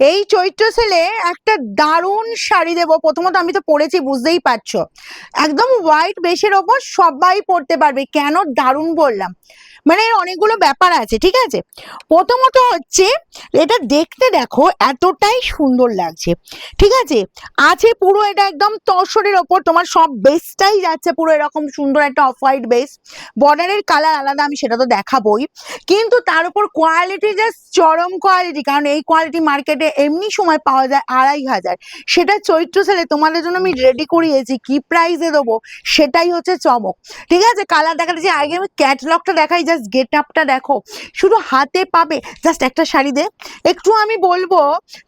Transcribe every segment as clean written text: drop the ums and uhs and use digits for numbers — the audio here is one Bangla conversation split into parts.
এই চৈত্র সেলে একটা দারুণ শাড়ি দেবো। প্রথমত আমি তো পরেছি, বুঝতেই পারছো, একদম হোয়াইট বেসের ওপর সবাই পরতে পারবে। কেন দারুণ বললাম, মানে এর অনেকগুলো ব্যাপার আছে, ঠিক আছে। প্রথমত হচ্ছে এটা দেখতে দেখো এতটাই সুন্দর লাগছে, ঠিক আছে। আছে পুরো এটা একদম তসরের ওপর, তোমার সব বেসটাই যাচ্ছে পুরো এরকম সুন্দর একটা অফ হোয়াইট বেস। বর্ডারের কালার আলাদা, আমি সেটা তো দেখাবোই, কিন্তু তার উপর কোয়ালিটি জাস্ট চরম কোয়ালিটি। কারণ এই কোয়ালিটি মার্কেটে এমনি সময় পাওয়া যায় 2,500, সেটা চৈত্র সেলে তোমাদের জন্য আমি রেডি করিয়েছি। কি প্রাইসে দেবো সেটাই হচ্ছে চমক, ঠিক আছে। কালার দেখাতে যে আগে আমি ক্যাটালগটা দেখাই, জাস্ট গেট আপটা দেখো, শুধু হাতে পাবে। জাস্ট একটা শাড়ি দে, একটু আমি বলবো,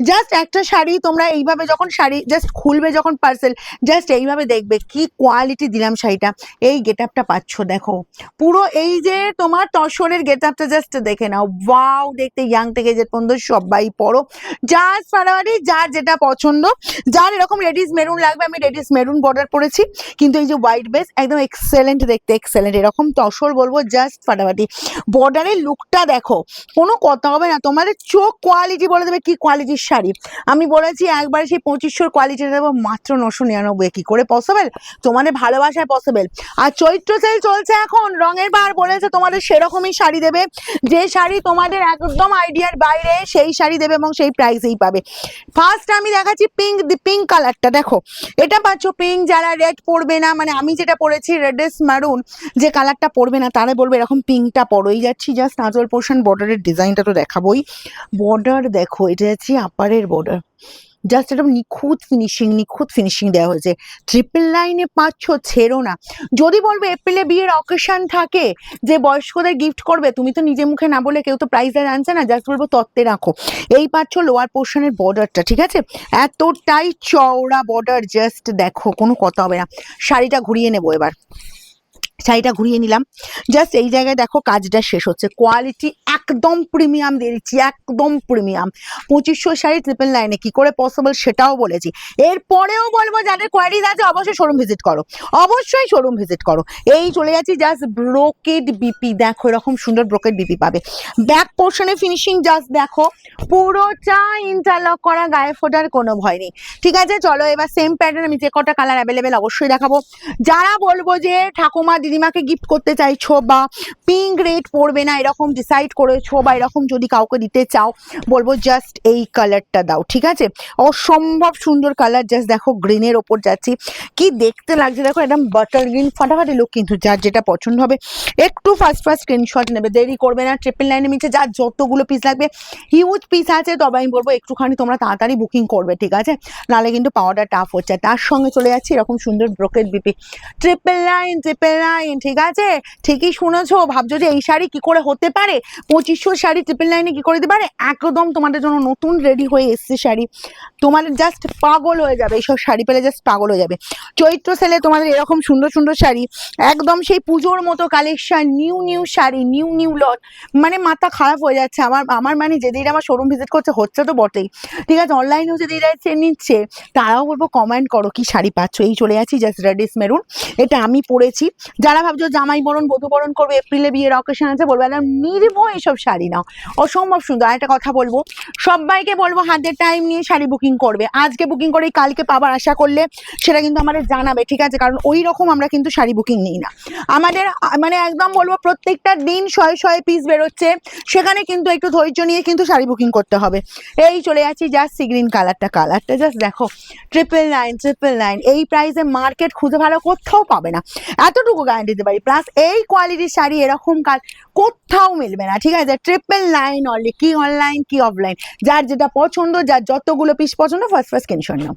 জাস্ট একটা শাড়ি তোমরা এইভাবে যখন শাড়ি জাস্ট খুলবে, যখন পার্সেল জাস্ট এইভাবে দেখবে কি কোয়ালিটি দিলাম শাড়িটা। এই গেট আপটা পাচ্ছ, দেখো পুরো এই যে তোমার তসরের গেট আপটা জাস্ট দেখে নাও। ওয়াও, দেখতে ইয়াং থেকে যে পর্যন্ত সবাই পরো, যার ফারাওয়ারি, যার যেটা পছন্দ, যার এরকম রেডিস মেরুন লাগবে। আমি রেডিস মেরুন বর্ডার পরেছি, কিন্তু এই যে হোয়াইট বেস একদম এক্সেলেন্ট দেখতে, এক্সেলেন্ট। এরকম তসর বলবো জাস্ট ফাটাফাটি। বর্ডারের লুকটা দেখো, কোনো কথা হবে না, তোমাদের চোখ কোয়ালিটি বলে দেবে কি কোয়ালিটির শাড়ি। আমি বলেছি একবারে সেই 2500 কোয়ালিটি দেবো মাত্র 999। কি করে পসিবল? তোমাদের ভালোবাসায় পসিবল। আর চৈত্র সেল চলছে এখন, রঙের বার বলেছে তোমাদের সেরকমই শাড়ি দেবে, যে শাড়ি তোমাদের একদম আইডিয়ার বাইরে সেই শাড়ি দেবে এবং সেই প্রাইসেই পাবে। ফার্স্ট আমি দেখাচ্ছি পিঙ্ক, পিঙ্ক কালারটা দেখো, এটা পাচ্ছ পিঙ্ক। যারা রেড পরবে না, মানে আমি যেটা পরেছি রেডেস মারুন, যে কালারটা পরবে না তারা বলবে এরকম পিঙ্কটা পরোই। যাচ্ছি জাস্ট আঁচল পোর্শন, বর্ডারের ডিজাইনটা তো দেখাবোই। বর্ডার দেখো, এটা যাচ্ছি আপারের বর্ডার, জাস্ট একটা নিখুঁত ফিনিশিং, নিখুঁত ফিনিশিং দেওয়া হয়েছে। ট্রিপল লাইনে পাচ্ছ, ছেড়ো না। যদি বলবে এপ্রিলে বিয়ের অকেশন থাকে যে বয়স্কদের গিফট করবে, তুমি তো নিজে মুখে না বলে, কেউ তো প্রাইস আর আনছে না, জাস্ট বলবো তত্ত্বে রাখো। এই পাচ্ছ লোয়ার পোর্শনের বর্ডারটা, ঠিক আছে, এতটাই চওড়া বর্ডার, জাস্ট দেখো, কোনো কথা হবে না। শাড়িটা ঘুরিয়ে নেবো এবার, শাড়িটা ঘুরিয়ে নিলাম। জাস্ট এই জায়গায় দেখো কাজটা শেষ হচ্ছে। কোয়ালিটি একদম প্রিমিয়াম দিয়ে দিচ্ছি, একদম প্রিমিয়াম। 2500 শাড়ি ট্রিপল লাইনে, কি করে পসিবল সেটাও বলেছি। এরপরেও বলবো যাদের কোয়ারিজ আছে অবশ্যই শোরুম ভিজিট করো, অবশ্যই শোরুম ভিজিট করো। এই চলে যাচ্ছি জাস্ট ব্রোকেড বিপি, দেখো এরকম সুন্দর ব্রোকেড বিপি পাবে। ব্যাক পোর্শনে ফিনিশিং জাস্ট দেখো, পুরোটা ইন্টারলক করা, গায়ে ফোটার কোনো ভয় নেই, ঠিক আছে। চলো এবার সেম প্যাটার্ন আমি যে কটা কালার অ্যাভেলেবেল অবশ্যই দেখাবো। যারা বলবো যে ঠাকুমা দিদিমাকে গিফট করতে চাইছো, বা পিঙ্ক রেড পরবে না এরকম ডিসাইড করেছো, বা এরকম যদি কাউকে দিতে চাও, বলবো জাস্ট এই কালারটা দাও, ঠিক আছে। অসম্ভব সুন্দর কালার, জাস্ট দেখো গ্রিনের ওপর যাচ্ছি, কি দেখতে লাগছে দেখো, একদম বাটার গ্রিন, ফাটাফাটি লুক। কিন্তু যার যেটা পছন্দ হবে একটু ফার্স্ট স্ক্রিনশট নেবে, দেরি করবে না। ট্রিপল লাইনে মিছে যার যতগুলো পিস লাগবে, হিউজ পিস আছে, তবে আমি বলবো একটুখানি তোমরা তাড়াতাড়ি বুকিং করবে, ঠিক আছে, নাহলে কিন্তু পাওয়াটা টাফ হচ্ছে। তার সঙ্গে চলে যাচ্ছে এরকম সুন্দর brocade BP, triple line, triple line, ঠিক আছে, ঠিকই শুনেছো। ভাবছো যে এই শাড়ি কি করে হতে পারে, 2500 শাড়ি ট্রিপল লাইনে কি করে দিতে পারে, একদম তোমাদের জন্য নতুন রেডি হয়ে এসছে শাড়ি। তোমাদের জাস্ট পাগল হয়ে যাবে, এইসব শাড়ি পেলে জাস্ট পাগল হয়ে যাবে। চৈত্র সেলে তোমাদের এরকম সুন্দর সুন্দর শাড়ি, একদম সেই পুজোর মতো collection, new new sari, new new lot, মানে মাথা খারাপ হয়ে যাচ্ছে আমার। মানে যেদিন আমার শোরুম ভিজিট করছে, হচ্ছে তো বটেই, ঠিক আছে, অনলাইনেও যদি নিচ্ছে, তারাও বলবো কমেন্ট করো কি শাড়ি পাচ্ছ। এই চলে যাচ্ছি জাস্ট রেডিস মেরুন, এটা আমি পরেছি। যারা ভাবছো জামাই বরণ, বধূ বরণ করবে, এপ্রিলে বিয়ের অকেশন আছে, বলবে একদম নির্ভয় এসব শাড়ি নাও, অসম্ভব সুন্দর। আর একটা কথা বলবো, সবাইকে বলবো হাতে টাইম নিয়ে শাড়ি বুকিং করবে। আজকে বুকিং করে কালকে পাবার আশা করলে সেটা কিন্তু আমাদের জানাবে, ঠিক আছে, কারণ ওই রকম আমরা কিন্তু শাড়ি বুকিং নিই না। আমাদের মানে একদম বলবো প্রত্যেকটা দিন 100 পিস বেরোচ্ছে, সেখানে কিন্তু একটু ধৈর্য নিয়ে কিন্তু শাড়ি বুকিং করতে হবে। এই চলে যাচ্ছি জাস্ট সি গ্রিন কালারটা, কালারটা জাস্ট দেখো, ট্রিপল লাইন, ট্রিপল লাইন, এই প্রাইসে মার্কেট খুঁজে ভালো কোথাও পাবে না, এতটুকু গ্যারান্টি দিতে পারি। প্লাস এই কোয়ালিটির শাড়ি এরকম কাল কোথাও মিলবে না, ঠিক আছে। ট্রিপল লাইন অনলি, কি অনলাইন কি অফলাইন, যার যেটা পছন্দ, যার যতগুলো পিস পছন্দ, ফার্স্ট স্ক্রিনশট নাও।